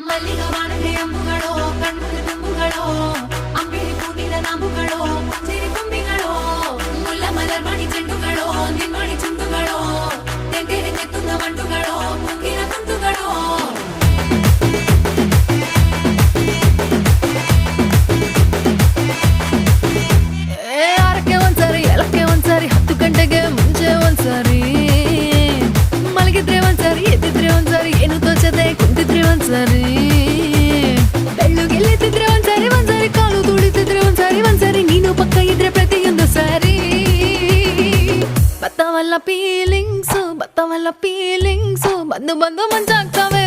ಮಲ್ಲಿಗವಾಣದೆ ಅಂಬುಗಳೋ ಕಣ್ಮುಗಿ ತುಂಬುಗಳೋ ಅಂಬಿಳಿ ಕೂಡಿದ ನಾಂಬುಗಳೋ ಸಿರಿ ಕೊಂಬಿಗಳೋ ಮುಲ್ಲ ಮಲರ್ಮಣಿ ಚೆಂಡುಗಳೋ ನಿನ್ಮಣಿ ಚುಂಡುಗಳೋ ತೆಂಟೆರೆ ತೆತ್ತುಂದ ಮಂಡುಗಳೋ ಮುಗ್ಗಿನ ತುಂಡುಗಳೋ ಆರಕ್ಕೆ ಒಂದ್ಸರಿ ಎಲಕ್ಕೆ ಒಂದ್ಸರಿ 10 ಗಂಟೆಗೆ ಮುಂಚೆ ಒಂದ್ಸರಿ ಮಲಗಿದ್ರೆ ಒಂದ್ಸರಿ ಎದ್ದಿದ್ರೆ ಒಂದ್ಸರಿ ಏನು ತೋಚದೆ ಕುಂತಿದ್ರೆ ಒಂದ್ಸರಿ ಬೆಳ್ಳುಗೆಲ್ಲಿದ್ರೆ ಒಂದ್ಸರಿ ಒಂದ್ಸರಿ ಕಾಲು ತುಳಿತಿದ್ರೆ ಒಂದ್ಸರಿ ನೀನು ಪಕ್ಕ ಇದ್ರೆ ಪ್ರತಿಯೊಂದು ಸಾರಿ ಬತ್ತವಲ್ಲ ಫೀಲಿಂಗ್ಸು ಬಂದು ಬಂದು ಮಂಚಾಗ್ತವೆ